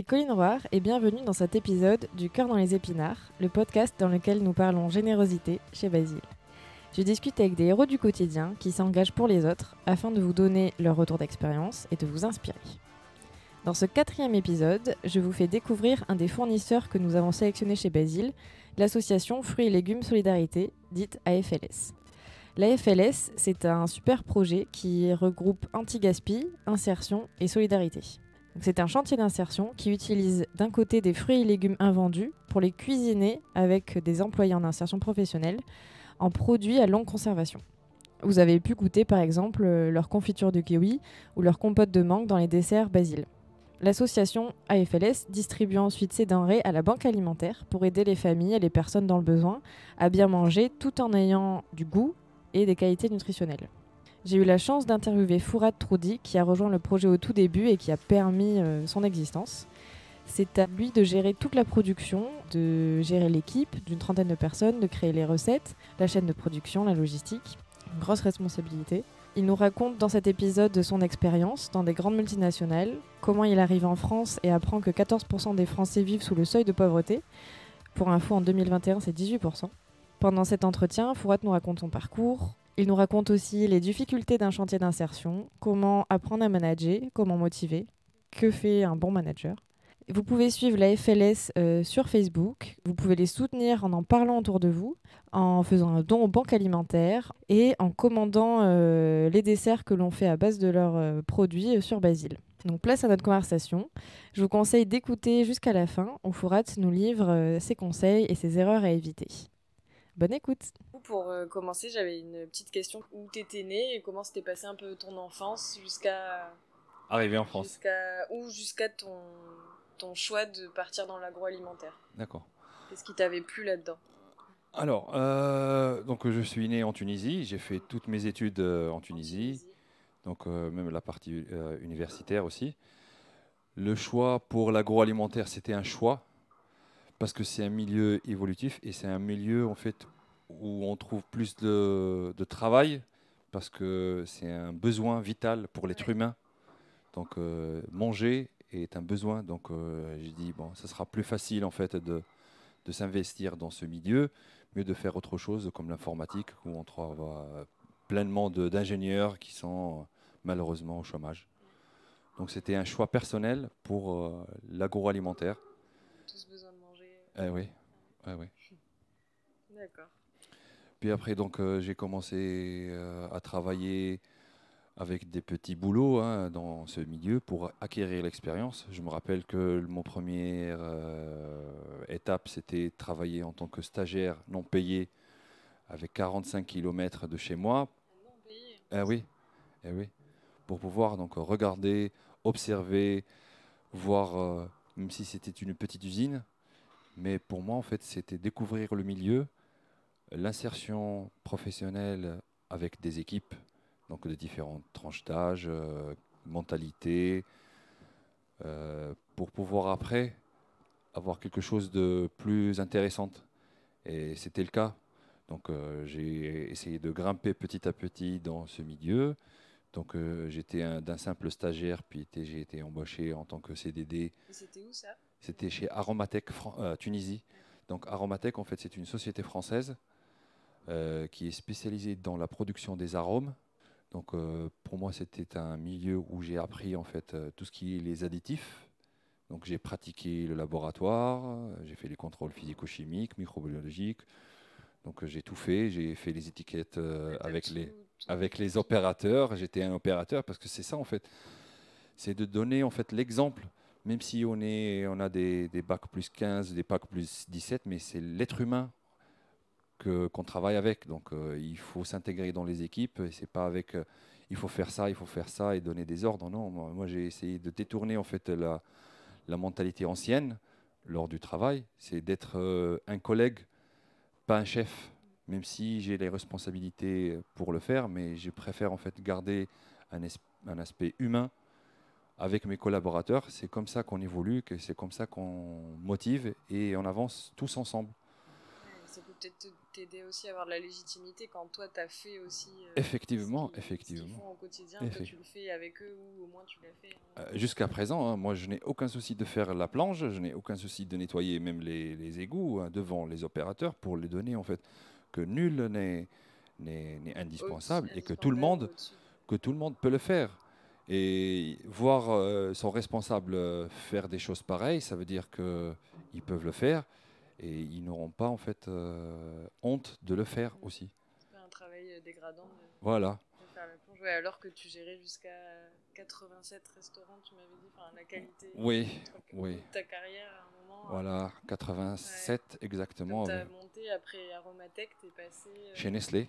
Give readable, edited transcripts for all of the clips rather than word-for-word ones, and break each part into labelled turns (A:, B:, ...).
A: ici Colline Roire et bienvenue dans cet épisode du Cœur dans les épinards, le podcast dans lequel nous parlons générosité chez Basile. Je discute avec des héros du quotidien qui s'engagent pour les autres afin de vous donner leur retour d'expérience et de vous inspirer. Dans ce 4e épisode, je vous fais découvrir un des fournisseurs que nous avons sélectionné chez Basile, l'association Fruits et Légumes Solidarité, dite AFLS. L'AFLS, c'est un super projet qui regroupe anti-gaspi, insertion et solidarité. C'est un chantier d'insertion qui utilise d'un côté des fruits et légumes invendus pour les cuisiner avec des employés en insertion professionnelle en produits à longue conservation. Vous avez pu goûter par exemple leur confiture de kiwi ou leur compote de mangue dans les desserts Basile. L'association AFLS distribue ensuite ces denrées à la banque alimentaire pour aider les familles et les personnes dans le besoin à bien manger tout en ayant du goût et des qualités nutritionnelles. J'ai eu la chance d'interviewer Fourad Troudi qui a rejoint le projet au tout début et qui a permis son existence. C'est à lui de gérer toute la production, de gérer l'équipe d'une 30aine de personnes, de créer les recettes, la chaîne de production, la logistique. Une grosse responsabilité. Il nous raconte dans cet épisode son expérience dans des grandes multinationales, comment il arrive en France et apprend que 14% des Français vivent sous le seuil de pauvreté. Pour info, en 2021, c'est 18%. Pendant cet entretien, Fourad nous raconte son parcours. Il nous raconte aussi les difficultés d'un chantier d'insertion, comment apprendre à manager, comment motiver, que fait un bon manager. Vous pouvez suivre la FLS sur Facebook, vous pouvez les soutenir en parlant autour de vous, en faisant un don aux banques alimentaires et en commandant les desserts que l'on fait à base de leurs produits sur Basile. Donc place à notre conversation. Je vous conseille d'écouter jusqu'à la fin où Fourad nous livre ses conseils et ses erreurs à éviter. Bonne écoute. Pour commencer, j'avais une petite question. Où t'étais né et comment s'était passé un peu ton enfance jusqu'à...
B: Arrivé en France.
A: Jusqu'à ton choix de partir dans l'agroalimentaire.
B: D'accord.
A: Qu'est-ce qui t'avait plu là-dedans?
B: Alors, donc je suis né en Tunisie. J'ai fait toutes mes études en Tunisie. Donc même la partie universitaire aussi. Le choix pour l'agroalimentaire, c'était un choix parce que c'est un milieu évolutif et c'est un milieu en fait où on trouve plus de travail parce que c'est un besoin vital pour l'être humain. Donc manger est un besoin. Donc j'ai dit bon, ça sera plus facile en fait de s'investir dans ce milieu, mieux de faire autre chose comme l'informatique où on trouve pleinement d'ingénieurs qui sont malheureusement au chômage. Donc c'était un choix personnel pour l'agroalimentaire.
A: Tous besoin de manger.
B: Oui. Oui.
A: D'accord.
B: Puis après, donc, j'ai commencé à travailler avec des petits boulots dans ce milieu pour acquérir l'expérience. Je me rappelle que mon première étape, c'était travailler en tant que stagiaire non payé avec 45 km de chez moi.
A: Non payé.
B: Oui, oui. Pour pouvoir donc regarder, observer, voir, même si c'était une petite usine. Mais pour moi, en fait, c'était découvrir le milieu, l'insertion professionnelle avec des équipes, donc de différentes tranches d'âge, mentalités, pour pouvoir après avoir quelque chose de plus intéressant. Et c'était le cas. Donc j'ai essayé de grimper petit à petit dans ce milieu. Donc j'étais d'un simple stagiaire, puis j'ai été embauché en tant que CDD.
A: Et c'était où ça?
B: C'était chez Aromatech Tunisie. Donc Aromatech, en fait, c'est une société française qui est spécialisée dans la production des arômes. Donc pour moi, c'était un milieu où j'ai appris en fait tout ce qui est les additifs. Donc j'ai pratiqué le laboratoire, j'ai fait les contrôles physico-chimiques, microbiologiques. Donc j'ai tout fait, j'ai fait les étiquettes avec les opérateurs. J'étais un opérateur parce que c'est ça en fait, c'est de donner en fait l'exemple. Même si on a des bacs plus 15, des bacs plus 17, mais c'est l'être humain qu'on travaille avec. Donc il faut s'intégrer dans les équipes. Et c'est pas avec il faut faire ça et donner des ordres. Non, moi j'ai essayé de détourner en fait la mentalité ancienne lors du travail. C'est d'être un collègue, pas un chef. Même si j'ai les responsabilités pour le faire, mais je préfère en fait garder un aspect humain avec mes collaborateurs. C'est comme ça qu'on évolue, que c'est comme ça qu'on motive et on avance tous ensemble.
A: Ça peut peut-être
C: t'aider aussi à avoir de la légitimité quand toi t'as fait aussi
B: Effectivement.
C: ce qu'ils font au quotidien, toi tu le fais avec eux ou au moins tu l'as fait.
B: Jusqu'à présent, hein, moi je n'ai aucun souci de faire la planche, je n'ai aucun souci de nettoyer même les égouts hein, devant les opérateurs pour les donner en fait que nul n'est indispensable et que tout le monde peut le faire. Et voir son responsable faire des choses pareilles, ça veut dire qu'ils peuvent le faire et ils n'auront pas en fait honte de le faire aussi.
C: C'est pas un travail dégradant
B: voilà.
C: de faire la plonge. Ouais, alors que tu gérais jusqu'à 87 restaurants, tu m'avais dit, la qualité
B: de
C: ta carrière à un moment.
B: Voilà, 87 exactement.
C: Tu as monté après Aromatech, tu es passé
B: chez Nestlé.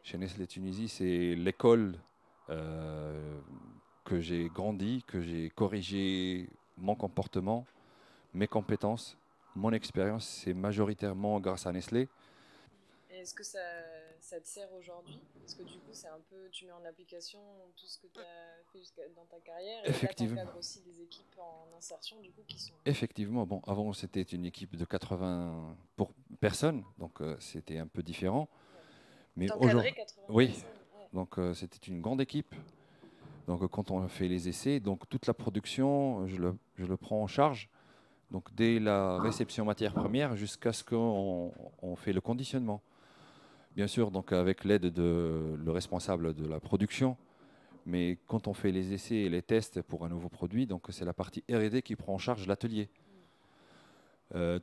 C: Chez
B: Nestlé Tunisie, c'est l'école que j'ai grandi, que j'ai corrigé mon comportement, mes compétences, mon expérience, c'est majoritairement grâce à Nestlé.
C: Et est-ce que ça te sert aujourd'hui? Parce que du coup, c'est un peu, tu mets en application tout ce que tu as fait dans ta carrière. Et là, tu encadres aussi des équipes en insertion, du coup, qui sont...
B: Effectivement, bon, avant, c'était une équipe de 80 personnes, donc c'était un peu différent.
C: Ouais.
B: Mais
C: aujourd'hui, 80 personnes. Ouais.
B: Donc c'était une grande équipe. Donc quand on fait les essais, donc toute la production, je le prends en charge. Donc dès la réception matière première jusqu'à ce qu'on fait le conditionnement. Bien sûr, donc avec l'aide de le responsable de la production. Mais quand on fait les essais et les tests pour un nouveau produit, donc c'est la partie R&D qui prend en charge l'atelier.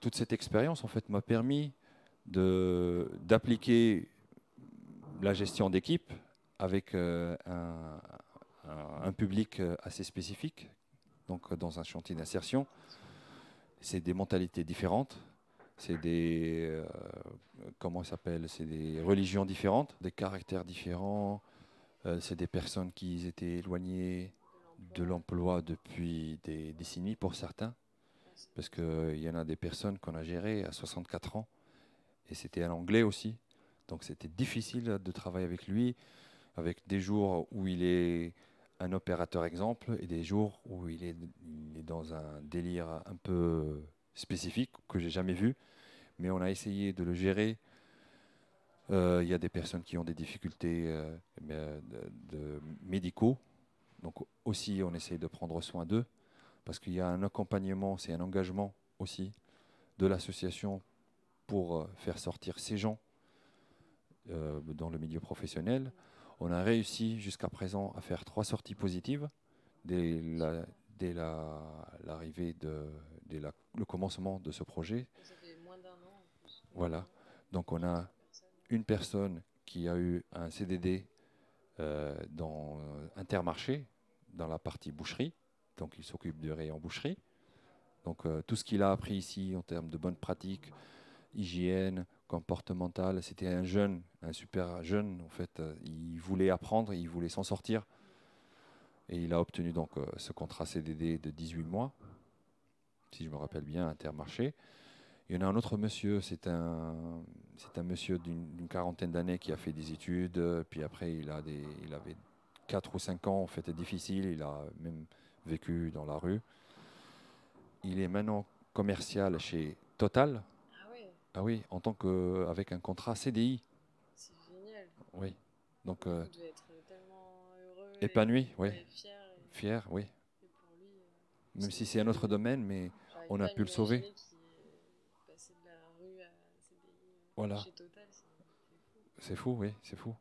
B: Toute cette expérience en fait m'a permis d'appliquer la gestion d'équipe avec un public assez spécifique, donc dans un chantier d'insertion. C'est des mentalités différentes, c'est des c'est des religions différentes, des caractères différents. C'est des personnes qui étaient éloignées de l'emploi depuis des décennies pour certains, parce qu'il y en a des personnes qu'on a gérées à 64 ans et c'était un Anglais aussi, donc c'était difficile de travailler avec lui, avec des jours où il est un opérateur exemple et des jours où il est dans un délire un peu spécifique que j'ai jamais vu, mais on a essayé de le gérer. Il y a des personnes qui ont des difficultés médicaux, donc aussi on essaye de prendre soin d'eux parce qu'il y a un accompagnement, c'est un engagement aussi de l'association pour faire sortir ces gens dans le milieu professionnel. On a réussi jusqu'à présent à faire 3 sorties positives dès l'arrivée, dès le commencement de ce projet.
C: Ça fait moins d'1 an en plus.
B: Voilà. Donc on a une personne qui a eu un CDD dans Intermarché, dans la partie boucherie. Donc il s'occupe du rayon boucherie. Donc tout ce qu'il a appris ici en termes de bonnes pratiques, hygiène, comportementale, c'était un jeune, un super jeune en fait. Il voulait apprendre, il voulait s'en sortir. Et il a obtenu donc ce contrat CDD de 18 mois, si je me rappelle bien, Intermarché. Il y en a un autre monsieur, c'est un monsieur d'une quarantaine d'années qui a fait des études, puis après il avait 4 ou 5 ans en fait difficiles, il a même vécu dans la rue. Il est maintenant commercial chez Total.
C: Ah ouais.
B: Ah oui, en tant avec un contrat CDI.
C: C'est génial.
B: Oui. Donc
C: vous devez être tellement heureux
B: épanoui, oui.
C: Et
B: fier, oui.
C: Et pour lui,
B: même si c'est un autre domaine, mais on a pu le sauver.
C: Passer de la rue à CDI
B: voilà.
C: Chez Total,
B: c'est fou, oui, c'est fou.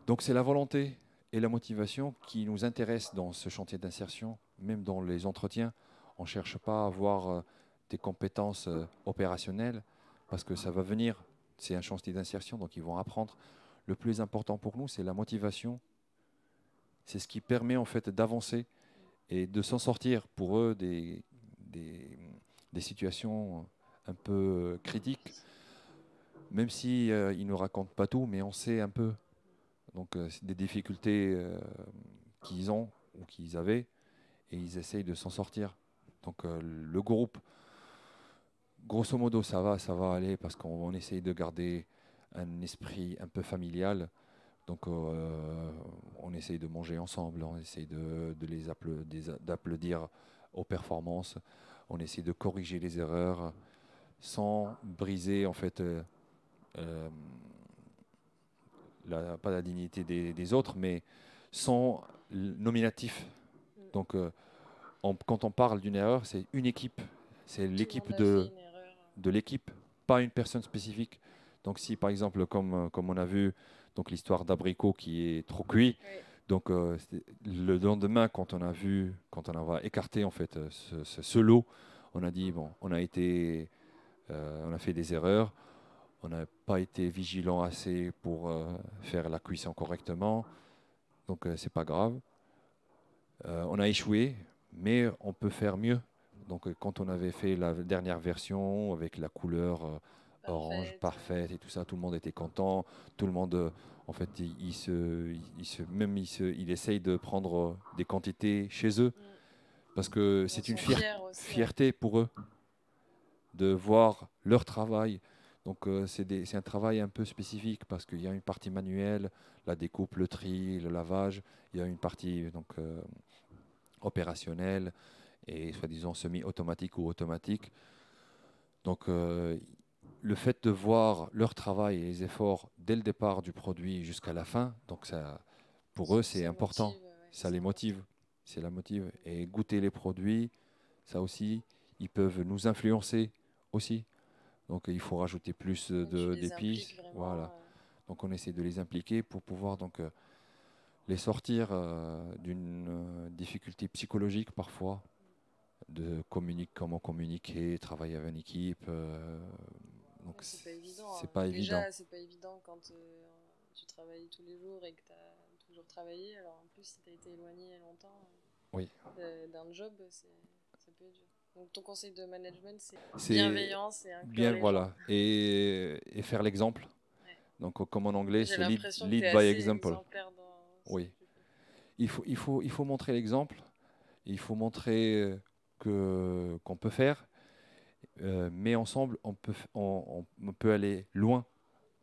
B: Donc c'est la volonté et la motivation qui nous intéressent dans ce chantier d'insertion, même dans les entretiens. On ne cherche pas à avoir des compétences opérationnelles parce que ça va venir. C'est un chantier d'insertion, donc ils vont apprendre. Le plus important pour nous, c'est la motivation. C'est ce qui permet en fait d'avancer et de s'en sortir pour eux des situations un peu critiques. Même si ils ne racontent pas tout, mais on sait un peu. Donc c'est des difficultés qu'ils ont ou qu'ils avaient et ils essayent de s'en sortir. Donc le groupe, grosso modo, ça va aller parce qu'on essaye de garder un esprit un peu familial. Donc on essaye de manger ensemble, on essaye d'applaudir aux performances, on essaye de corriger les erreurs sans briser en fait pas la dignité des autres, mais sans nominatif. Donc, quand on parle d'une erreur, c'est une équipe. C'est l'équipe de l'équipe, pas une personne spécifique. Donc, si par exemple, comme on a vu l'histoire d'abricot qui est trop cuit, donc le lendemain, quand on a écarté en fait ce lot, on a dit bon, on a fait des erreurs. On n'a pas été vigilant assez pour faire la cuisson correctement, donc c'est pas grave. On a échoué, mais on peut faire mieux. Donc quand on avait fait la dernière version avec la couleur orange parfaite et tout ça, tout le monde était content. Tout le monde, en fait, il essaye de prendre des quantités chez eux parce que c'est une fierté pour eux de voir leur travail. Donc c'est un travail un peu spécifique parce qu'il y a une partie manuelle, la découpe, le tri, le lavage. Il y a une partie opérationnelle et soi-disant semi-automatique ou automatique. Donc le fait de voir leur travail et les efforts dès le départ du produit jusqu'à la fin, donc ça, pour eux c'est important. Ça les motive. C'est la motive. Et goûter les produits, ça aussi, ils peuvent nous influencer aussi. Donc il faut rajouter plus d'épices. Voilà. Donc on essaie de les impliquer pour pouvoir les sortir d'une difficulté psychologique parfois, comment communiquer, travailler avec une équipe. Donc
C: c'est pas évident.
B: C'est pas évident.
C: Déjà, c'est pas évident quand tu travailles tous les jours et que tu as toujours travaillé. Alors en plus, si tu as été éloigné longtemps d'un job, ça peut être dur. Donc ton conseil de management, c'est bienveillance et inclure les gens.
B: Et faire l'exemple. Ouais. Donc comme en anglais, c'est lead by example. Oui. Il faut montrer l'exemple. Il faut montrer qu'on peut faire, mais ensemble, on peut aller loin.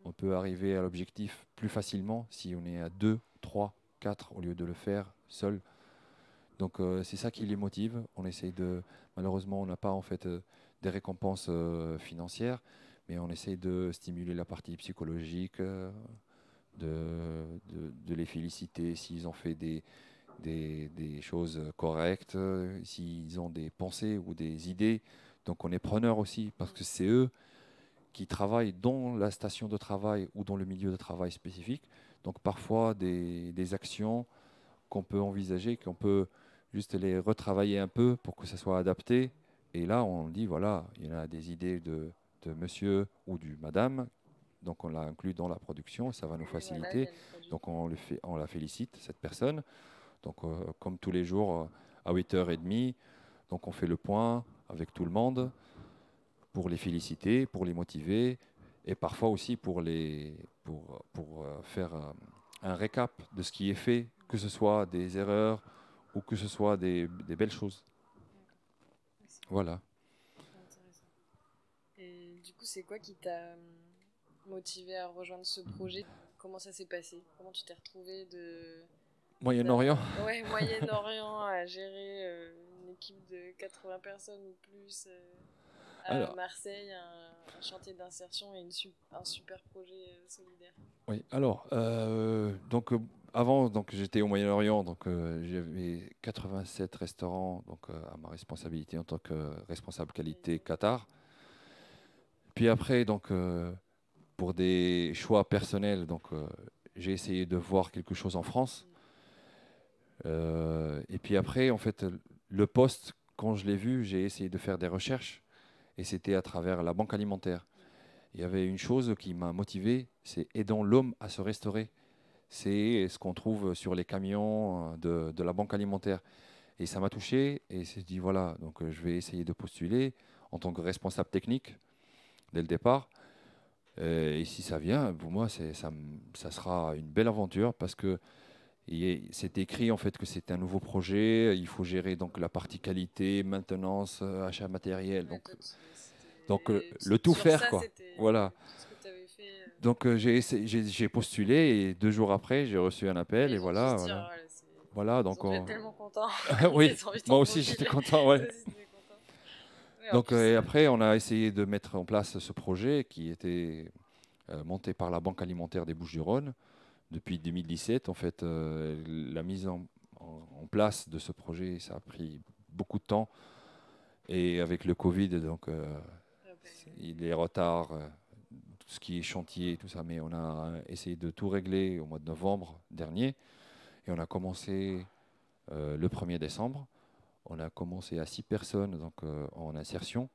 B: On peut arriver à l'objectif plus facilement si on est à 2, 3, 4 au lieu de le faire seul. Donc c'est ça qui les motive. Malheureusement, on n'a pas en fait des récompenses financières, mais on essaye de stimuler la partie psychologique, de les féliciter s'ils ont fait des choses correctes, s'ils ont des pensées ou des idées. Donc on est preneur aussi, parce que c'est eux qui travaillent dans la station de travail ou dans le milieu de travail spécifique. Donc parfois des actions qu'on peut envisager, qu'on peut juste les retravailler un peu pour que ça soit adapté. Et là, on dit, voilà, il y a des idées de monsieur ou du madame, donc on l'a inclus dans la production, ça va nous faciliter. Donc on la félicite, cette personne. Donc comme tous les jours, à 8h30, donc on fait le point avec tout le monde pour les féliciter, pour les motiver, et parfois aussi pour faire un récap de ce qui est fait, que ce soit des erreurs ou que ce soit des belles choses. Voilà.
C: Intéressant. Et du coup, c'est quoi qui t'a motivé à rejoindre ce projet? Comment ça s'est passé? Comment tu t'es retrouvé de
B: Moyen-Orient?
C: Ouais, Moyen-Orient, à gérer une équipe de 80 personnes ou plus à Marseille, un chantier d'insertion et un super projet solidaire.
B: Oui, alors, avant, j'étais au Moyen-Orient, j'avais 87 restaurants à ma responsabilité en tant que responsable qualité Qatar. Puis après, pour des choix personnels, j'ai essayé de voir quelque chose en France. Et puis après, en fait, le poste, quand je l'ai vu, j'ai essayé de faire des recherches, et c'était à travers la banque alimentaire. Il y avait une chose qui m'a motivé, c'est aidant l'homme à se restaurer. C'est ce qu'on trouve sur les camions de la banque alimentaire. Et ça m'a touché, et j'ai dit voilà, je vais essayer de postuler en tant que responsable technique dès le départ. Et si ça vient, pour moi, ça sera une belle aventure parce que c'est écrit en fait que c'est un nouveau projet. Il faut gérer la partie qualité, maintenance, achat matériel. Donc le tout faire quoi. Voilà. Donc j'ai postulé et 2 jours après j'ai reçu un appel et voilà. Voilà donc
C: on est tellement content.
B: Oui, moi aussi j'étais content. Ouais. Donc et après on a essayé de mettre en place ce projet qui était monté par la Banque alimentaire des Bouches-du-Rhône. Depuis 2017, en fait, la mise en place de ce projet, ça a pris beaucoup de temps. Et avec le Covid, donc, les retards, tout ce qui est chantier, tout ça, mais on a essayé de tout régler au mois de novembre dernier. Et on a commencé le 1er décembre. On a commencé à 6 personnes donc, en insertion.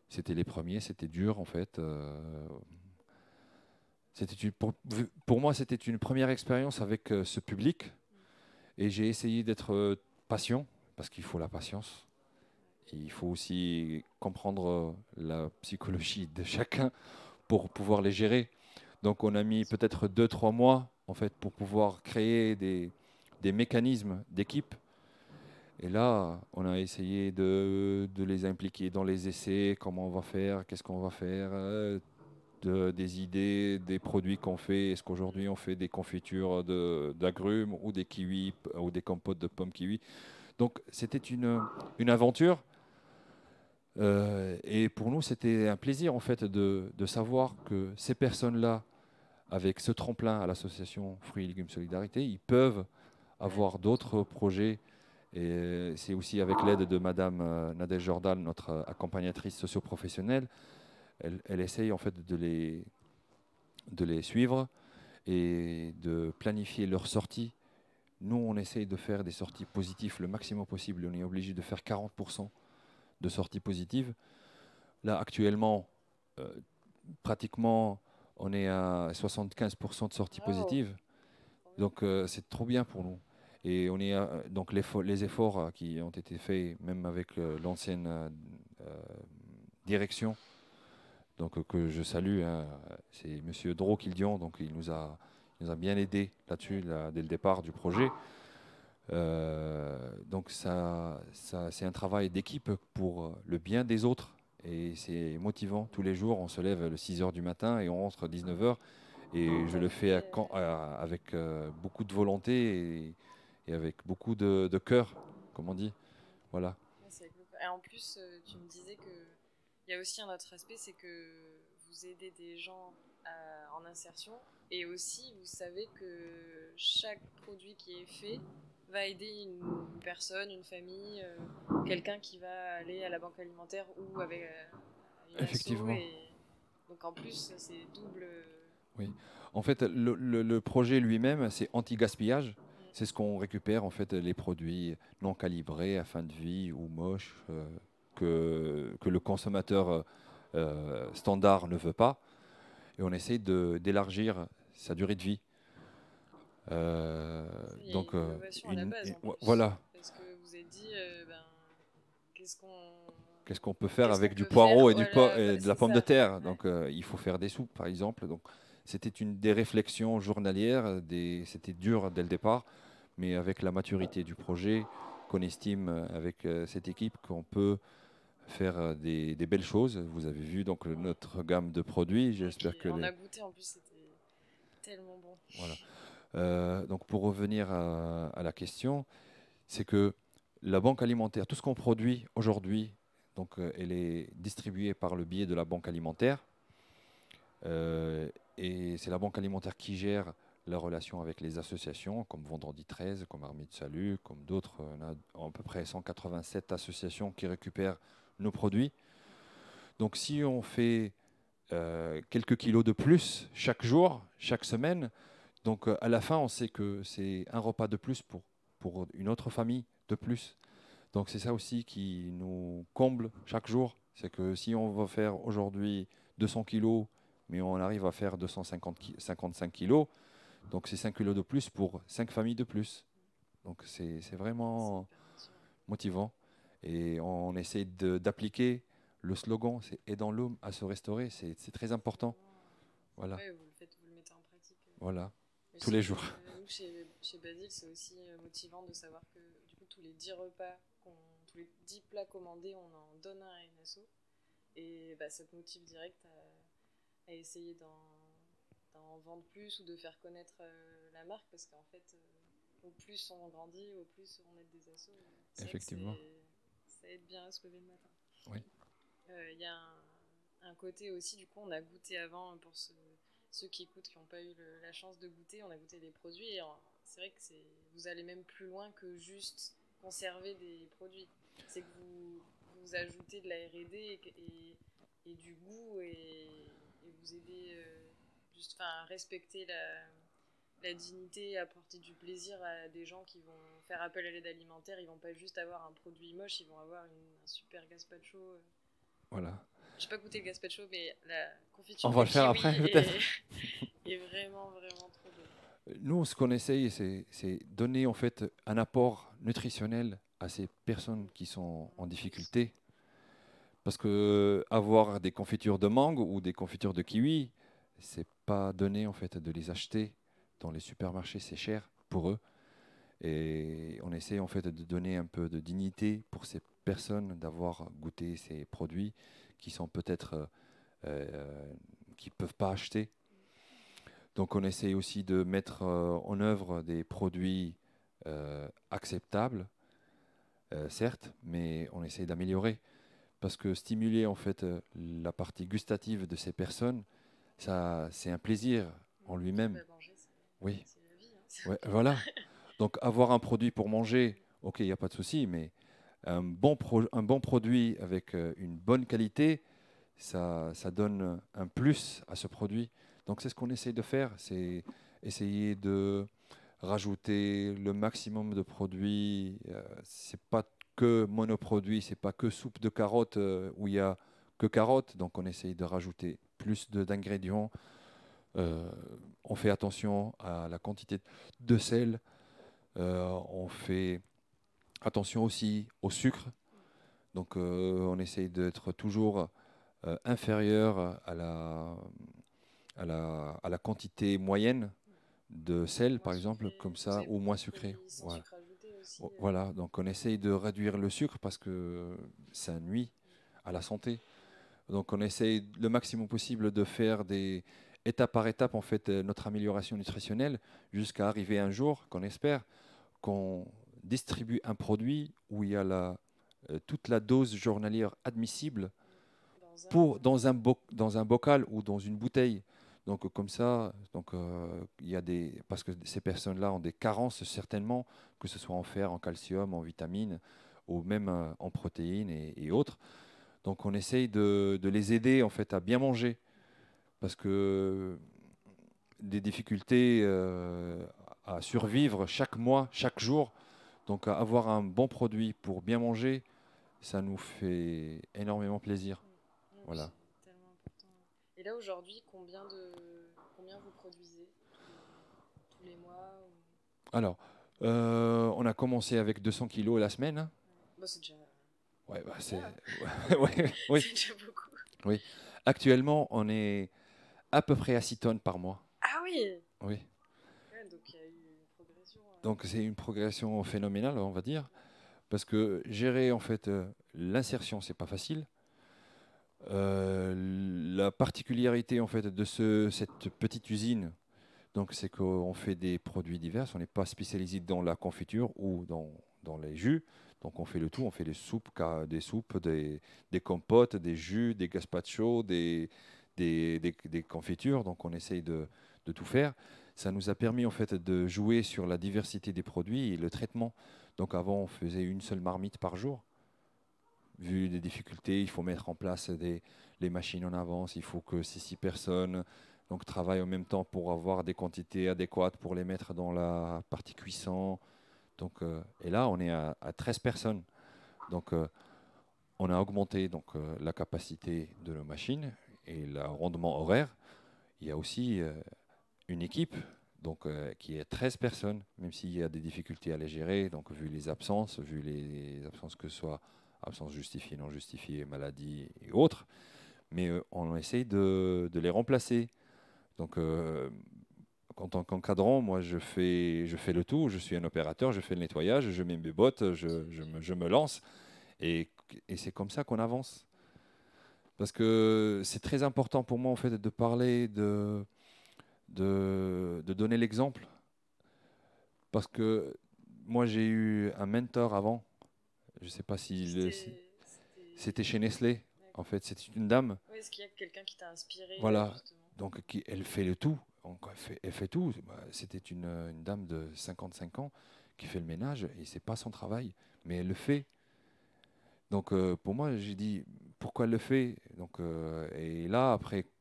B: C'était les premiers, c'était dur en fait. Pour moi, c'était une première expérience avec ce public. Et j'ai essayé d'être patient, parce qu'il faut la patience. Et il faut aussi comprendre la psychologie de chacun pour pouvoir les gérer. Donc on a mis peut-être 2-3 mois en fait, pour pouvoir créer des mécanismes d'équipe. Et là, on a essayé de les impliquer dans les essais, comment on va faire, qu'est-ce qu'on va faire, des idées, des produits qu'on fait. Est-ce qu'aujourd'hui on fait des confitures d'agrumes ou des kiwis ou des compotes de pommes kiwi. Donc c'était une aventure. Et pour nous, c'était un plaisir en fait de savoir que ces personnes-là, avec ce tremplin à l'association Fruits et Légumes Solidarité, ils peuvent avoir d'autres projets. Et c'est aussi avec l'aide de Madame Nadège Jordan, notre accompagnatrice socio-professionnelle. Elle essaye en fait de les suivre et de planifier leurs sorties. Nous, on essaye de faire des sorties positives le maximum possible. On est obligé de faire 40% de sorties positives. Là, actuellement, pratiquement, on est à 75% de sorties positives. Donc, c'est trop bien pour nous. Et on est donc les efforts qui ont été faits, même avec l'ancienne direction, donc que je salue, hein, c'est Monsieur Dro-Kildian, donc il nous a bien aidé là-dessus dès le départ du projet. Donc c'est un travail d'équipe pour le bien des autres et c'est motivant. Tous les jours, on se lève à 6 h du matin et on rentre à 19 h. Et je le fais avec beaucoup de volonté et avec beaucoup de cœur, comme on dit. Voilà.
C: Et en plus, tu me disais qu'il y a aussi un autre aspect, c'est que vous aidez des gens en insertion et aussi vous savez que chaque produit qui est fait va aider une personne, une famille, quelqu'un qui va aller à la banque alimentaire ou avec une
B: Effectivement.
C: asso. Et donc en plus, c'est double.
B: Oui. En fait, le projet lui-même, c'est anti-gaspillage. C'est ce qu'on récupère, en fait, les produits non calibrés à fin de vie ou moches que le consommateur standard ne veut pas. Et on essaye d'élargir sa durée de vie.
C: Il y a une innovation à la base, en plus.
B: Voilà.
C: Parce que vous avez dit,
B: qu'est-ce qu'on peut faire avec du poireau et de la pomme de terre.
C: Ouais.
B: Donc, il faut faire des soupes, par exemple. Donc, c'était des réflexions journalières. C'était dur dès le départ, mais avec la maturité du projet, qu'on estime avec cette équipe qu'on peut faire des belles choses. Vous avez vu donc notre gamme de produits. J'espère que
C: on a goûté, en plus, c'était tellement bon.
B: Voilà. Donc, pour revenir à la question, c'est que la banque alimentaire, tout ce qu'on produit aujourd'hui, donc, elle est distribuée par le biais de la banque alimentaire. Et c'est la banque alimentaire qui gère la relation avec les associations, comme Vendredi 13, comme Armée de Salut, comme d'autres. On a à peu près 187 associations qui récupèrent nos produits. Donc si on fait quelques kilos de plus chaque jour, chaque semaine, donc à la fin, on sait que c'est un repas de plus pour une autre famille de plus. Donc c'est ça aussi qui nous comble chaque jour. C'est que si on va faire aujourd'hui 200 kilos, mais on arrive à faire 255 kilos, donc c'est 5 kilos de plus pour 5 familles de plus. Donc c'est vraiment motivant. Et on essaie d'appliquer le slogan, c'est « Aidant l'homme à se restaurer ». C'est très important. Voilà.
C: Ouais, vous le mettez en pratique.
B: Voilà, tous les jours.
C: Nous, chez Basile, c'est aussi motivant de savoir que du coup, tous les 10 repas, tous les 10 plats commandés, on en donne un à une asso. Et ça te motive direct à essayer d'en vendre plus ou de faire connaître la marque, parce qu'en fait, au plus on grandit, au plus on aide des assos.
B: Effectivement.
C: Ça aide bien à se lever le matin.
B: Oui.
C: Il y a un côté aussi, du coup, on a goûté avant pour ceux qui écoutent, qui n'ont pas eu la chance de goûter, on a goûté des produits et c'est vrai que vous allez même plus loin que juste conserver des produits. C'est que vous ajoutez de la R&D et du goût et vous aidez juste à respecter la dignité, apporter du plaisir à des gens qui vont faire appel à l'aide alimentaire. Ils vont pas juste avoir un produit moche, ils vont avoir un super gazpacho.
B: Voilà.
C: J'ai pas goûté le gazpacho, mais la confiture
B: on va le faire
C: kiwi
B: après, peut-être.
C: est vraiment, vraiment trop bonne.
B: Nous, ce qu'on essaye, c'est donner en fait un apport nutritionnel à ces personnes qui sont en difficulté. Parce que avoir des confitures de mangue ou des confitures de kiwi, c'est pas donné en fait de les acheter dans les supermarchés, c'est cher pour eux. Et on essaie en fait de donner un peu de dignité pour ces personnes, d'avoir goûté ces produits qui sont peut-être qui peuvent pas acheter. Donc on essaie aussi de mettre en œuvre des produits acceptables, certes, mais on essaie d'améliorer. Parce que stimuler en fait la partie gustative de ces personnes, ça, c'est un plaisir en lui-même.
C: Manger,
B: oui.
C: C'est la vie. Hein,
B: ouais, voilà. Donc avoir un produit pour manger, ok, il n'y a pas de souci, mais un bon produit avec une bonne qualité, ça donne un plus à ce produit. Donc c'est ce qu'on essaie de faire, c'est essayer de rajouter le maximum de produits. C'est pas que monoproduit, c'est pas que soupe de carottes où il y a que carottes. Donc on essaye de rajouter plus d'ingrédients. On fait attention à la quantité de sel. On fait attention aussi au sucre. Donc on essaye d'être toujours inférieur à la quantité moyenne de sel, par exemple, comme ça, ou moins sucré. Voilà.
C: Aussi,
B: voilà, donc on essaye de réduire le sucre parce que ça nuit à la santé. Donc on essaye le maximum possible de faire des étape par étape en fait notre amélioration nutritionnelle jusqu'à arriver un jour qu'on espère qu'on distribue un produit où il y a toute la dose journalière admissible dans un bocal ou dans une bouteille. Donc comme ça, il y a parce que ces personnes-là ont des carences certainement, que ce soit en fer, en calcium, en vitamines, ou même en protéines et autres. Donc on essaye de les aider en fait à bien manger, parce que des difficultés à survivre chaque mois, chaque jour. Donc avoir un bon produit pour bien manger, ça nous fait énormément plaisir. Voilà.
C: C'est tellement important. Et là aujourd'hui, combien vous produisez tous les mois
B: Alors, on a commencé avec 200 kilos la semaine.
C: Bah, c'est déjà...
B: Ouais, bah, c'est
C: oui. C'est déjà beaucoup.
B: Oui. Actuellement, on est à peu près à 6 tonnes par mois.
C: Ah oui.
B: Oui.
C: Ouais, donc il y a eu une progression.
B: Donc c'est une progression phénoménale, on va dire, parce que gérer en fait l'insertion, c'est pas facile. La particularité en fait de cette petite usine, donc c'est qu'on fait des produits divers. On n'est pas spécialisé dans la confiture ou dans les jus. Donc on fait le tout. On fait des soupes, des compotes, des jus, des gazpacho, des confitures. Donc on essaye de tout faire. Ça nous a permis en fait de jouer sur la diversité des produits et le traitement. Donc avant on faisait une seule marmite par jour. Vu les difficultés, il faut mettre en place les machines en avance. Il faut que ces 6 personnes travaillent en même temps pour avoir des quantités adéquates pour les mettre dans la partie cuisson. Et là, on est à 13 personnes. Donc, on a augmenté la capacité de nos machines et le rendement horaire. Il y a aussi une équipe qui est 13 personnes, même s'il y a des difficultés à les gérer, vu les absences que ce soit absence justifiée, non justifiée, maladie et autres. Mais on essaye de les remplacer. Donc, en tant qu'encadrant, moi, je fais le tout. Je suis un opérateur, je fais le nettoyage, je mets mes bottes, je me lance. Et c'est comme ça qu'on avance. Parce que c'est très important pour moi, en fait, de parler, de donner l'exemple. Parce que moi, j'ai eu un mentor avant. Je ne sais pas si c'était chez Nestlé. En fait, c'est une dame.
C: Oui, est-ce qu'il y a quelqu'un qui t'a inspiré
B: Voilà. donc elle fait le tout. Elle fait tout. C'était une dame de 55 ans qui fait le ménage et c'est pas son travail, mais elle le fait. Donc pour moi, j'ai dit pourquoi elle le fait. Donc et là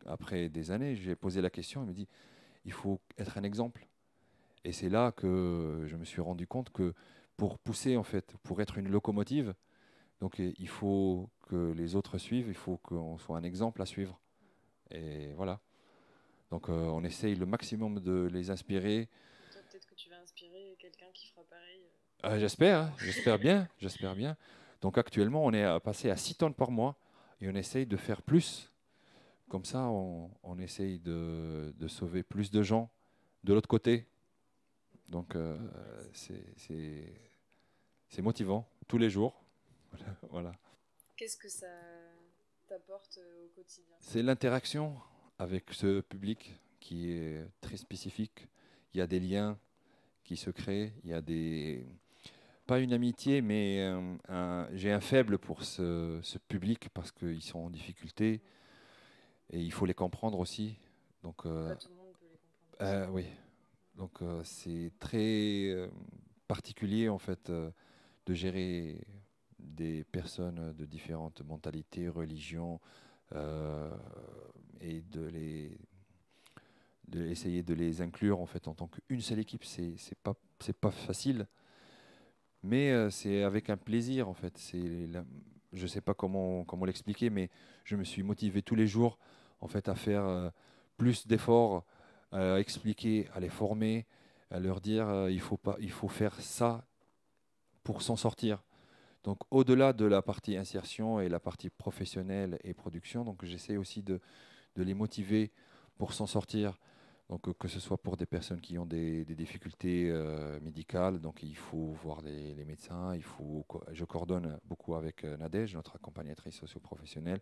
B: après des années, j'ai posé la question. Elle me dit il faut être un exemple. Et c'est là que je me suis rendu compte que pour pousser en fait, pour être une locomotive, donc il faut que les autres suivent, il faut qu'on soit un exemple à suivre. Et voilà. Donc on essaye le maximum de les inspirer.
C: Toi, peut-être que tu vas inspirer quelqu'un qui fera pareil.
B: J'espère, hein, j'espère bien, j'espère bien. Donc actuellement, on est passé à 6 tonnes par mois et on essaye de faire plus. Comme ça, on essaye de sauver plus de gens de l'autre côté. Donc c'est motivant tous les jours. Voilà.
C: Qu'est-ce que ça t'apporte au quotidien?
B: C'est l'interaction avec ce public qui est très spécifique. Il y a des liens qui se créent, il y a pas une amitié, mais j'ai un faible pour ce public parce qu'ils sont en difficulté et il faut les comprendre aussi. Donc,
C: Pas tout le monde peut les comprendre.
B: oui, donc c'est très particulier en fait de gérer des personnes de différentes mentalités, religions euh, et essayer de les inclure en fait en tant qu'une seule équipe. C'est pas facile. Mais c'est avec un plaisir en fait. Je ne sais pas comment l'expliquer, mais je me suis motivé tous les jours en fait à faire plus d'efforts, à expliquer, à les former, à leur dire il faut faire ça pour s'en sortir. Donc au-delà de la partie insertion et la partie professionnelle et production, donc j'essaie aussi de les motiver pour s'en sortir. Donc, que ce soit pour des personnes qui ont des difficultés médicales, donc il faut voir les médecins, je coordonne beaucoup avec Nadège, notre accompagnatrice socio-professionnelle,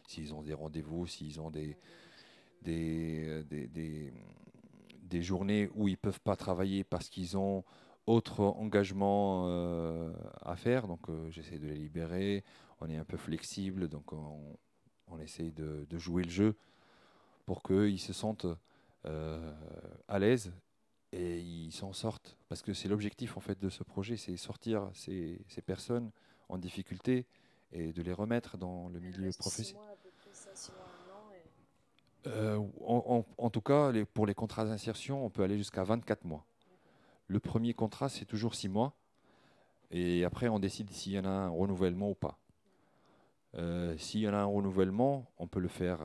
B: s'ils ont des rendez-vous, s'ils ont des journées où ils ne peuvent pas travailler parce qu'ils ont autre engagement à faire, donc j'essaie de les libérer, on est un peu flexible, donc on essaie de jouer le jeu pour qu'ils se sentent à l'aise et ils s'en sortent. Parce que c'est l'objectif en fait de ce projet, c'est sortir ces personnes en difficulté et de les remettre dans le milieu professionnel.
C: 6 mois à peu près, ça, 6 mois, 1 an.
B: En tout cas, pour les contrats d'insertion, on peut aller jusqu'à 24 mois. Le premier contrat, c'est toujours 6 mois. Et après, on décide s'il y en a un renouvellement ou pas. S'il y en a un renouvellement, on peut le faire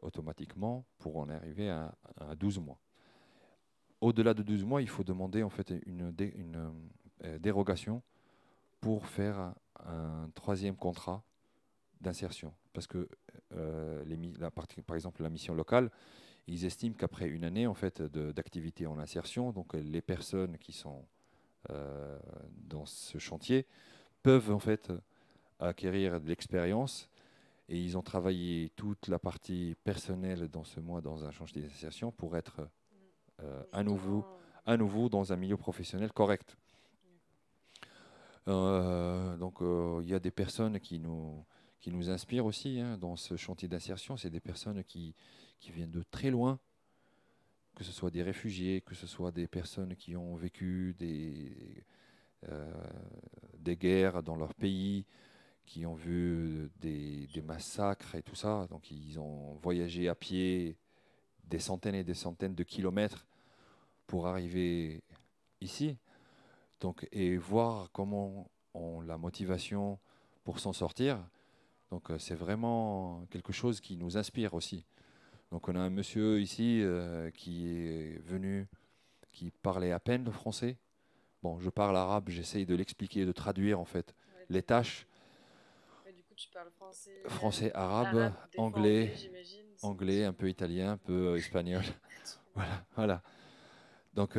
B: automatiquement pour en arriver à 12 mois. Au-delà de 12 mois, il faut demander en fait une dérogation pour faire un troisième contrat d'insertion. Parce que par exemple, la mission locale, ils estiment qu'après une année en fait, d'activité en insertion, donc les personnes qui sont dans ce chantier peuvent en fait acquérir de l'expérience et ils ont travaillé toute la partie personnelle dans ce mois dans un chantier d'insertion pour être à nouveau dans un milieu professionnel correct. Donc il y a des personnes qui nous inspirent aussi hein, dans ce chantier d'insertion. C'est des personnes qui viennent de très loin, que ce soit des réfugiés, que ce soit des personnes qui ont vécu des guerres dans leur pays, qui ont vu des massacres et tout ça. Donc ils ont voyagé à pied des centaines et des centaines de kilomètres pour arriver ici. Donc, et voir comment on la motivation pour s'en sortir. Donc c'est vraiment quelque chose qui nous inspire aussi. Donc on a un monsieur ici qui est venu, qui parlait à peine le français. Bon, je parle arabe, j'essaye de l'expliquer, de traduire en fait les tâches.
C: Du coup, tu parles
B: Français, arabe, anglais,
C: anglais,
B: un peu italien, un peu espagnol. Voilà. Donc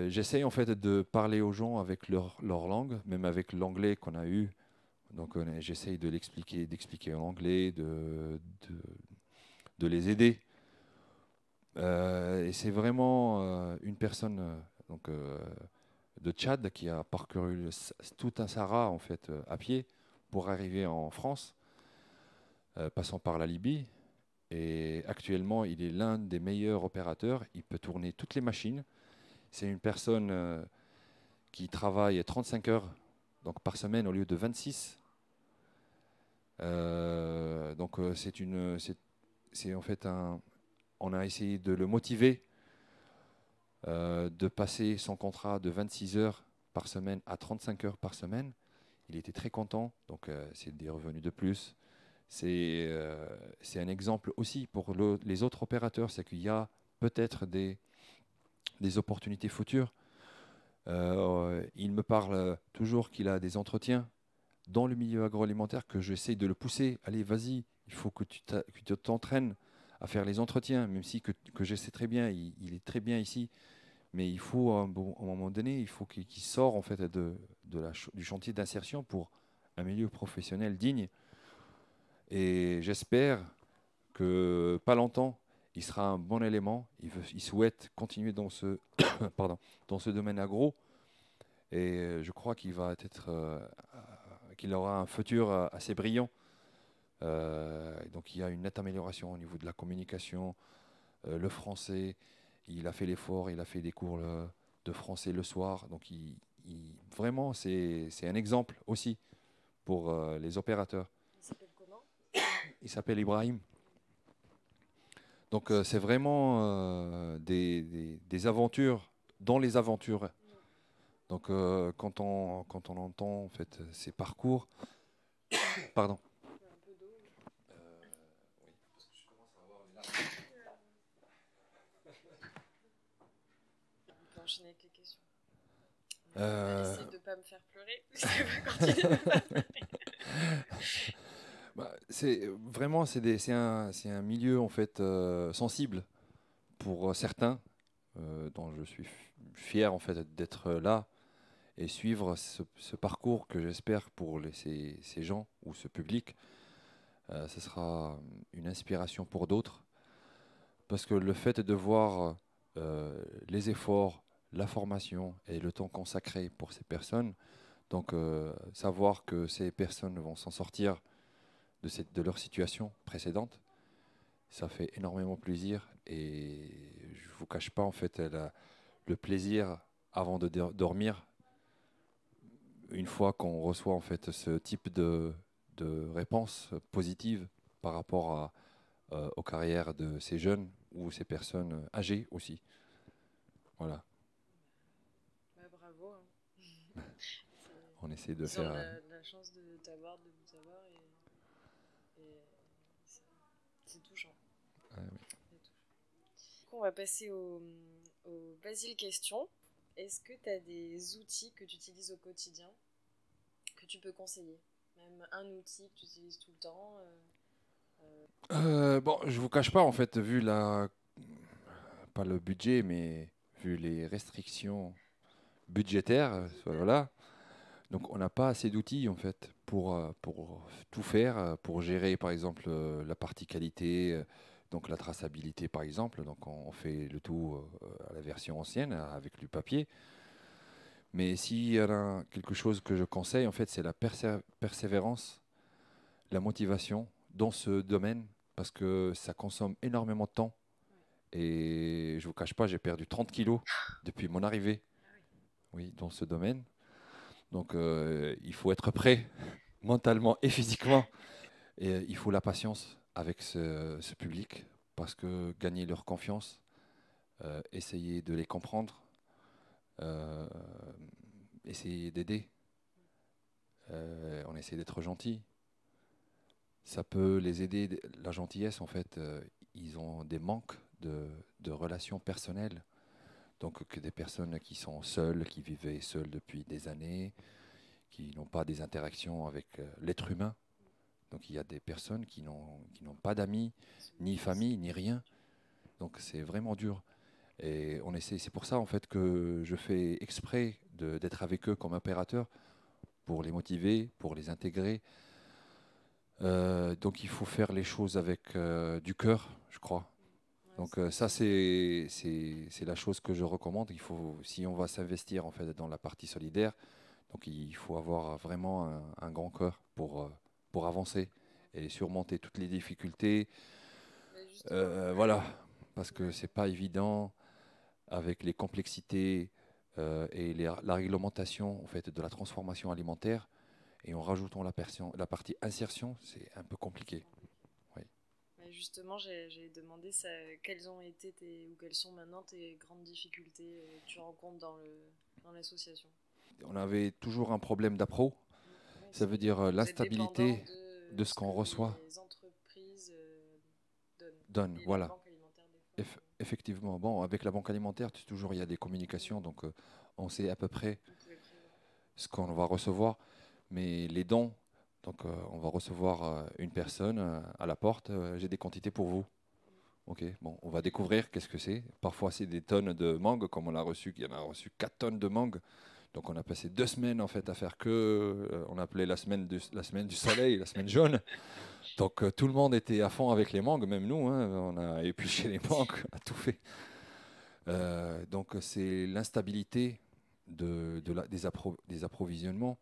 B: j'essaye en fait de parler aux gens avec leur langue, même avec l'anglais qu'on a eu. Donc j'essaye d'expliquer en anglais, de les aider. Et c'est vraiment une personne de Tchad qui a parcouru tout un Sahara en fait à pied pour arriver en France, passant par la Libye. Et actuellement, il est l'un des meilleurs opérateurs. Il peut tourner toutes les machines. C'est une personne qui travaille 35 heures donc par semaine au lieu de 26. C'est en fait on a essayé de le motiver de passer son contrat de 26 heures par semaine à 35 heures par semaine. Il était très content, donc c'est des revenus de plus. C'est un exemple aussi pour les autres opérateurs, c'est qu'il y a peut-être des opportunités futures. Il me parle toujours qu'il a des entretiens dans le milieu agroalimentaire, que j'essaie de le pousser. Allez, vas-y, il faut que tu t'entraînes à faire les entretiens, même si que je sais très bien, il est très bien ici. Mais il faut, à un moment donné, il faut qu'il sorte en fait, du chantier d'insertion pour un milieu professionnel digne. Et j'espère que pas longtemps, il sera un bon élément. Il souhaite continuer dans ce, dans ce domaine agro. Et je crois qu'il va qu'il aura un futur assez brillant. Donc il y a une nette amélioration au niveau de la communication, le français. Il a fait l'effort, il a fait des cours de français le soir. Donc vraiment, c'est un exemple aussi pour les opérateurs.
C: Il s'appelle comment?
B: Il s'appelle Ibrahim. Donc c'est vraiment des aventures dans les aventures. Donc quand on entend en fait ces parcours, pardon.
C: On peut enchaîner avec les questions. Essaye de ne pas me faire pleurer.
B: C'est un milieu en fait sensible pour certains, dont je suis fier en fait d'être là et suivre ce parcours que j'espère pour ces gens ou ce public. Ce sera une inspiration pour d'autres, parce que le fait de voir les efforts, la formation et le temps consacré pour ces personnes, donc savoir que ces personnes vont s'en sortir de leur situation précédente, ça fait énormément plaisir. Et je ne vous cache pas en fait le plaisir avant de dormir, une fois qu'on reçoit en fait ce type de réponse positive par rapport aux carrières de ces jeunes ou ces personnes âgées aussi. Voilà.
C: Ouais, bravo. Hein.
B: On essaie de
C: faire.
B: La
C: chance de t'avoir, de vous avoir, et c'est touchant.
B: Ah, oui.
C: On va passer au Basile question. Est-ce que tu as des outils que tu utilises au quotidien que tu peux conseiller? Même un outil que tu utilises tout le temps
B: Bon, je vous cache pas en fait, vu pas le budget, mais vu les restrictions budgétaires, voilà. Donc on n'a pas assez d'outils en fait pour tout faire, pour gérer par exemple la partie qualité, donc la traçabilité par exemple. Donc on fait le tout à la version ancienne avec du papier. Mais s'il y a quelque chose que je conseille en fait, c'est la persévérance, la motivation dans ce domaine, parce que ça consomme énormément de temps. Et je ne vous cache pas, j'ai perdu 30 kilos depuis mon arrivée, oui, dans ce domaine. Donc il faut être prêt mentalement et physiquement. Et il faut la patience avec ce public, parce que gagner leur confiance, essayer de les comprendre, essayer d'aider, on essaie d'être gentil. Ça peut les aider. La gentillesse, en fait, ils ont des manques de relations personnelles. Donc que des personnes qui sont seules, qui vivaient seules depuis des années, qui n'ont pas des interactions avec l'être humain. Donc il y a des personnes qui n'ont pas d'amis, ni famille, ni rien. Donc c'est vraiment dur. Et on essaie. C'est pour ça en fait que je fais exprès d'être avec eux comme opérateur, pour les motiver, pour les intégrer. Donc il faut faire les choses avec du cœur, je crois. Donc ça c'est la chose que je recommande. Il faut, si on va s'investir en fait dans la partie solidaire, donc il faut avoir vraiment un grand cœur pour avancer et surmonter toutes les difficultés. Voilà, parce que c'est pas évident avec les complexités et la réglementation en fait, de la transformation alimentaire. Et en rajoutant la partie insertion, c'est un peu compliqué. Oui.
C: Justement, j'ai demandé ça, quelles ont été ou quelles sont maintenant tes grandes difficultés que tu rencontres dans l'association.
B: On avait toujours un problème d'appro. Ça veut dire l'instabilité de ce qu'on reçoit.
C: Les entreprises
B: donnent.
C: Et
B: voilà.
C: la banque alimentaire, des fois,
B: Effectivement. Bon, avec la banque alimentaire, toujours il y a des communications, donc on sait à peu près ce qu'on va recevoir. Mais les dons, donc on va recevoir une personne à la porte, j'ai des quantités pour vous. Ok, bon, on va découvrir qu'est-ce que c'est. Parfois c'est des tonnes de mangue, comme on a reçu, il y en a reçu 4 tonnes de mangue. Donc on a passé 2 semaines en fait à faire on appelait la semaine du soleil, la semaine jaune. Donc tout le monde était à fond avec les mangues, même nous, hein, on a épluché les mangues, on a tout fait. Donc c'est l'instabilité des approvisionnements.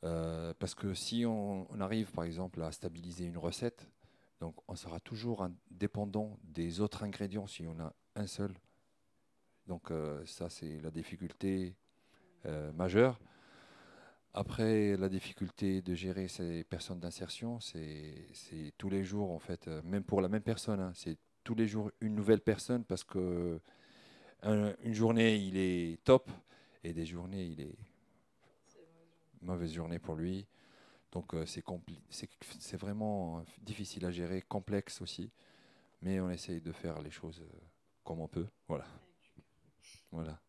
B: Parce que si on arrive par exemple à stabiliser une recette, donc on sera toujours dépendant des autres ingrédients si on a un seul. Donc ça c'est la difficulté majeure. Après, la difficulté de gérer ces personnes d'insertion, c'est tous les jours en fait, même pour la même personne, hein, c'est tous les jours une nouvelle personne parce que une journée il est top et des journées il est mauvaise journée pour lui. Donc c'est vraiment difficile à gérer, complexe aussi, mais on essaye de faire les choses comme on peut. Voilà. Voilà.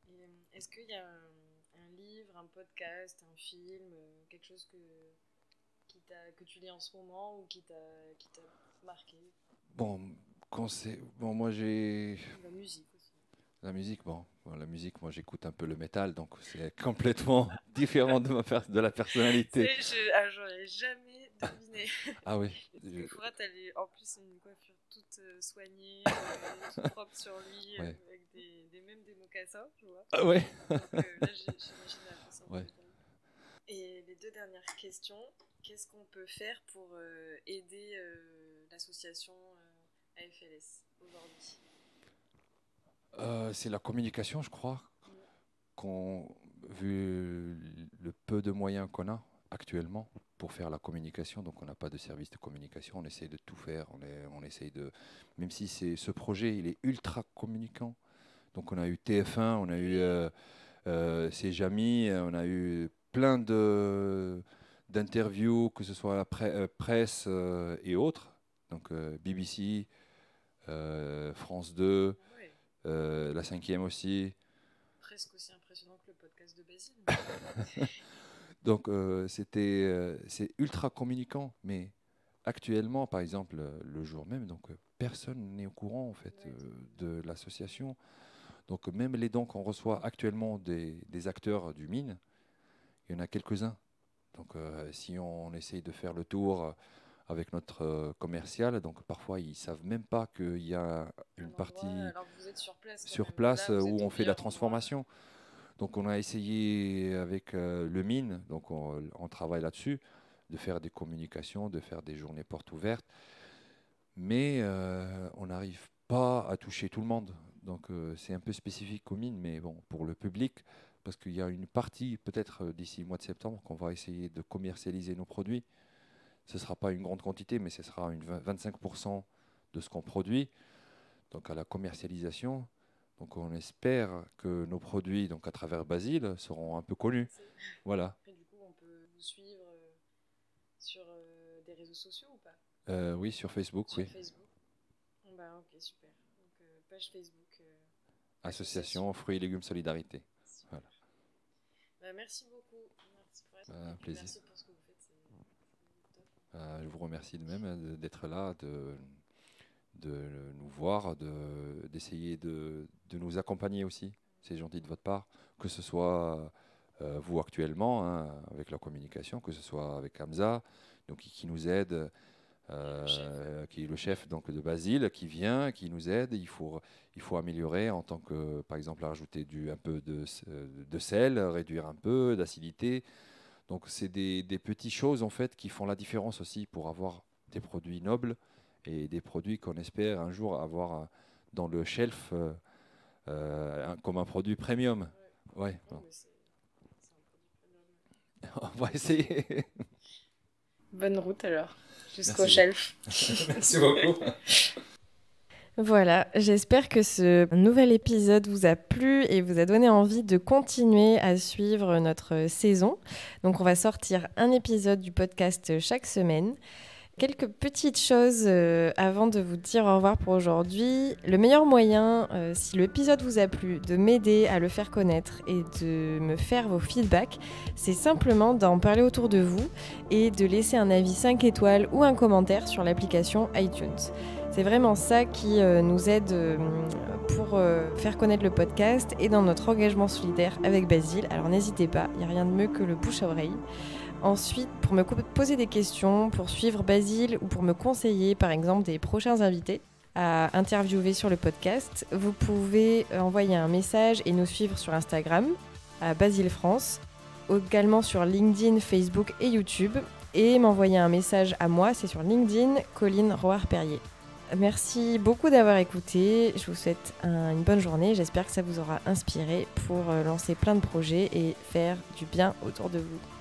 C: Et, est-ce qu'il y a un livre, un podcast, un film, quelque chose que tu lis en ce moment ou qui t'a marqué?
B: Bon, moi j'ai...
C: La musique aussi.
B: La musique, la musique, moi j'écoute un peu le métal, donc c'est complètement différent de la personnalité.
C: J'aurais jamais deviné.
B: Ah oui.
C: Parce que Fourat, elle a en plus une coiffure toute soignée, toute propre sur lui,
B: ouais.
C: avec même des mocassins, tu vois.
B: Ah ouais.
C: Donc, là, j'imagine la façon.
B: Ouais.
C: Et les 2 dernières questions, qu'est-ce qu'on peut faire pour aider l'association AFLS aujourd'hui?
B: C'est la communication, je crois, vu le peu de moyens qu'on a actuellement pour faire la communication, donc on n'a pas de service de communication, on essaie de tout faire, on essaye de, même si ce projet il est ultra communicant, donc on a eu TF1, on a eu C'est Jamy, on a eu plein d'interviews, que ce soit la presse et autres, donc BBC, France 2, la 5e aussi.
C: Presque aussi impressionnant que le podcast de Basile.
B: Donc c'est ultra communicant, mais actuellement, par exemple, le jour même, donc personne n'est au courant en fait de l'association. Donc même les dons qu'on reçoit actuellement des acteurs du mine, il y en a quelques-uns. Donc si on essaye de faire le tour avec notre commercial, donc parfois ils savent même pas qu'il y a une partie
C: alors vous êtes sur place,
B: là, où on fait la transformation. Donc on a essayé avec le mine, donc on travaille là-dessus, de faire des communications, de faire des journées portes ouvertes, mais on n'arrive pas à toucher tout le monde. Donc c'est un peu spécifique aux mines, mais bon, pour le public, parce qu'il y a une partie, peut-être d'ici le mois de septembre, qu'on va essayer de commercialiser nos produits. Ce ne sera pas une grande quantité, mais ce sera 25% de ce qu'on produit, donc à la commercialisation. Donc on espère que nos produits, donc à travers Basile, seront un peu connus. Voilà.
C: Et du coup, on peut vous suivre sur des réseaux sociaux ou pas?
B: Oui, sur Facebook,
C: sur
B: oui.
C: Facebook. Bah, ok, super. Donc page Facebook.
B: Association Fruits et Légumes Solidarité. Voilà.
C: Bah, merci beaucoup. Merci pour
B: un plaisir.
C: Merci pour ce que vous faites. C'est top.
B: Je vous remercie de même d'être là, de nous voir, d'essayer de nous accompagner aussi. C'est gentil de votre part, que ce soit vous actuellement avec la communication, que ce soit avec Hamza, donc qui nous aide, qui est le chef donc de Basile, qui vient, qui nous aide. Il faut améliorer en tant que, par exemple, rajouter un peu de sel, réduire un peu d'acidité. Donc c'est des petites choses en fait qui font la différence aussi pour avoir des produits nobles et des produits qu'on espère un jour avoir dans le shelf comme un produit premium. Ouais. Bon. On va essayer.
C: Bonne route alors, jusqu'au shelf.
B: Merci beaucoup.
A: Voilà, j'espère que ce nouvel épisode vous a plu et vous a donné envie de continuer à suivre notre saison. Donc on va sortir un épisode du podcast chaque semaine. Quelques petites choses avant de vous dire au revoir pour aujourd'hui. Le meilleur moyen, si l'épisode vous a plu, de m'aider à le faire connaître et de me faire vos feedbacks, c'est simplement d'en parler autour de vous et de laisser un avis 5 étoiles ou un commentaire sur l'application iTunes. C'est vraiment ça qui nous aide pour faire connaître le podcast et dans notre engagement solidaire avec Basile. Alors n'hésitez pas, il n'y a rien de mieux que le bouche à oreille. Ensuite, pour me poser des questions, pour suivre Basile ou pour me conseiller par exemple des prochains invités à interviewer sur le podcast, vous pouvez envoyer un message et nous suivre sur Instagram à Basile France, également sur LinkedIn, Facebook et YouTube, et m'envoyer un message à moi, c'est sur LinkedIn, Colline Roard-Perrier. Merci beaucoup d'avoir écouté, je vous souhaite une bonne journée, j'espère que ça vous aura inspiré pour lancer plein de projets et faire du bien autour de vous.